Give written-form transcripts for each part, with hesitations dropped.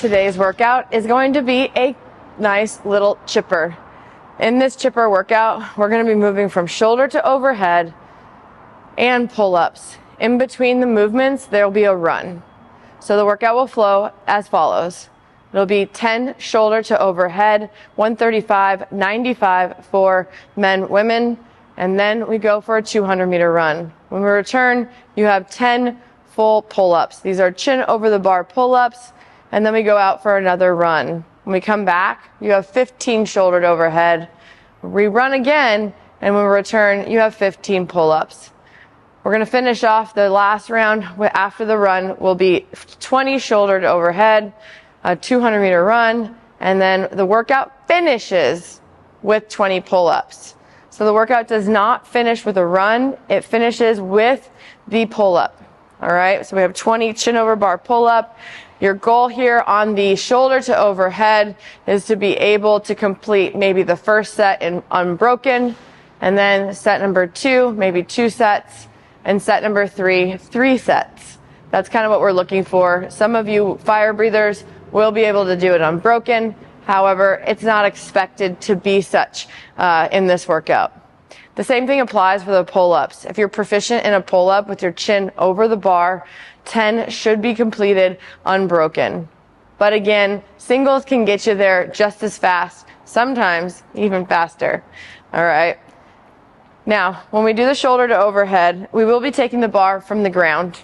today's workout is going to be a nice little chipper. In this chipper workout, we're going to be moving from shoulder to overhead and pull-ups. In between the movements, there will be a run. So the workout will flow as follows. It'll be 10 shoulder to overhead, 135, 95 for men, women, and then we go for a 200-meter run. When we return, you have 10 full pull-ups. These are chin over the bar pull-ups, and then we go out for another run. When we come back, you have 15 shoulder to overhead. We run again, and when we return, you have 15 pull-ups. We're going to finish off the last round after the run will be 20 shoulder to overhead, a 200-meter run, and then the workout finishes with 20 pull-ups. So the workout does not finish with a run, it finishes with the pull-up. All right, so we have 20 chin over bar pull-up. Your goal here on the shoulder to overhead is to be able to complete maybe the first set in unbroken, and then set number 2, maybe 2 sets, and set number 3, 3 sets. That's kind of what we're looking for. Some of you fire breathers will be able to do it unbroken. However, it's not expected to be such in this workout. The same thing applies for the pull-ups. If you're proficient in a pull-up with your chin over the bar, 10 should be completed unbroken. But again, singles can get you there just as fast, sometimes even faster. All right. Now, when we do the shoulder to overhead, we will be taking the bar from the ground.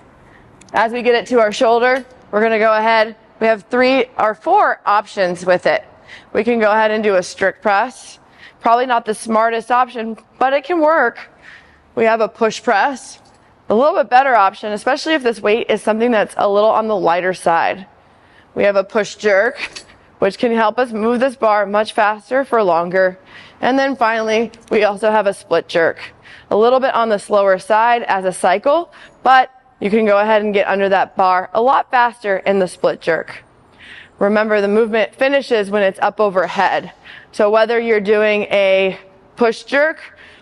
As we get it to our shoulder, we're going to go ahead. We have 3 or 4 options with it. We can go ahead and do a strict press. Probably not the smartest option, but it can work. We have a push press. A little bit better option, especially if this weight is something that's a little on the lighter side. We have a push jerk, which can help us move this bar much faster for longer. And then finally, we also have a split jerk. A little bit on the slower side as a cycle, but you can go ahead and get under that bar a lot faster in the split jerk. Remember, the movement finishes when it's up overhead. So whether you're doing a push jerk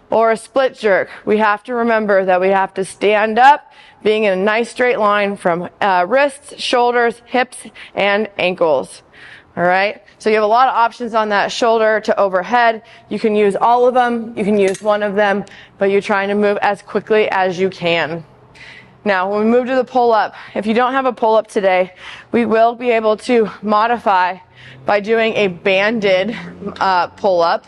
or a split jerk, we have to remember that we have to stand up, being in a nice straight line from wrists, shoulders, hips, and ankles. All right, so you have a lot of options on that shoulder to overhead. You can use all of them, you can use one of them, but you're trying to move as quickly as you can. Now, when we move to the pull-up, if you don't have a pull-up today, we will be able to modify by doing a banded pull-up.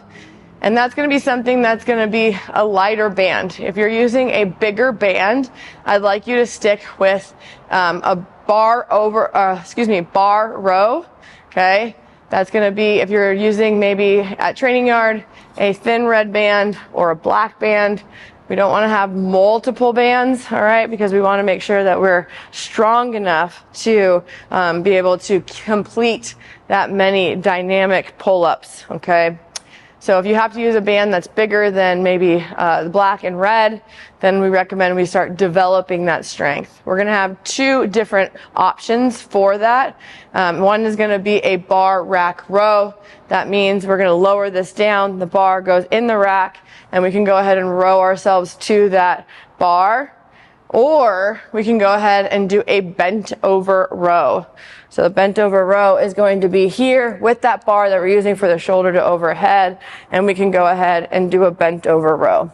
And that's going to be something that's going to be a lighter band. If you're using a bigger band, I'd like you to stick with a bar row. Okay, that's going to be, if you're using maybe at training yard, a thin red band or a black band. We don't want to have multiple bands, all right, because we want to make sure that we're strong enough to be able to complete that many dynamic pull-ups, okay? So if you have to use a band that's bigger than maybe the black and red, then we recommend we start developing that strength. We're going to have 2 different options for that. One is going to be a bar rack row. That means we're going to lower this down. The bar goes in the rack, and we can go ahead and row ourselves to that bar. Or we can go ahead and do a bent over row. So the bent over row is going to be here with that bar that we're using for the shoulder to overhead, and we can go ahead and do a bent over row.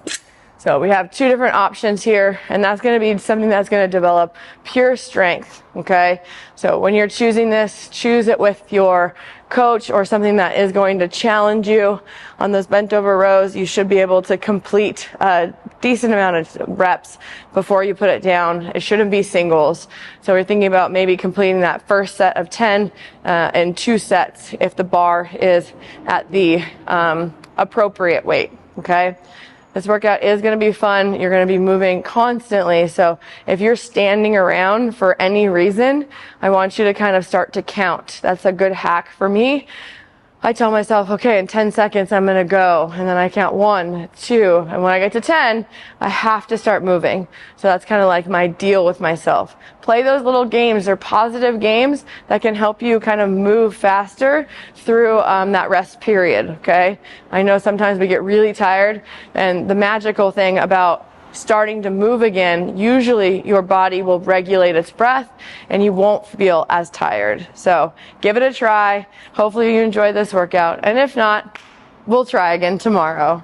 So we have 2 different options here, and that's going to be something that's going to develop pure strength, okay? So when you're choosing this, choose it with your coach or something that is going to challenge you. On those bent over rows, you should be able to complete a decent amount of reps before you put it down. It shouldn't be singles. So we're thinking about maybe completing that first set of 10 in 2 sets if the bar is at the appropriate weight, okay? This workout is going to be fun. You're going to be moving constantly. So if you're standing around for any reason, I want you to kind of start to count. That's a good hack for me. I tell myself, okay, in 10 seconds, I'm going to go. And then I count 1, 2. And when I get to 10, I have to start moving. So that's kind of like my deal with myself. Play those little games. They're positive games that can help you kind of move faster through that rest period, okay? I know sometimes we get really tired. And the magical thing about starting to move again, usually your body will regulate its breath and you won't feel as tired. So give it a try. Hopefully you enjoy this workout. And if not, we'll try again tomorrow.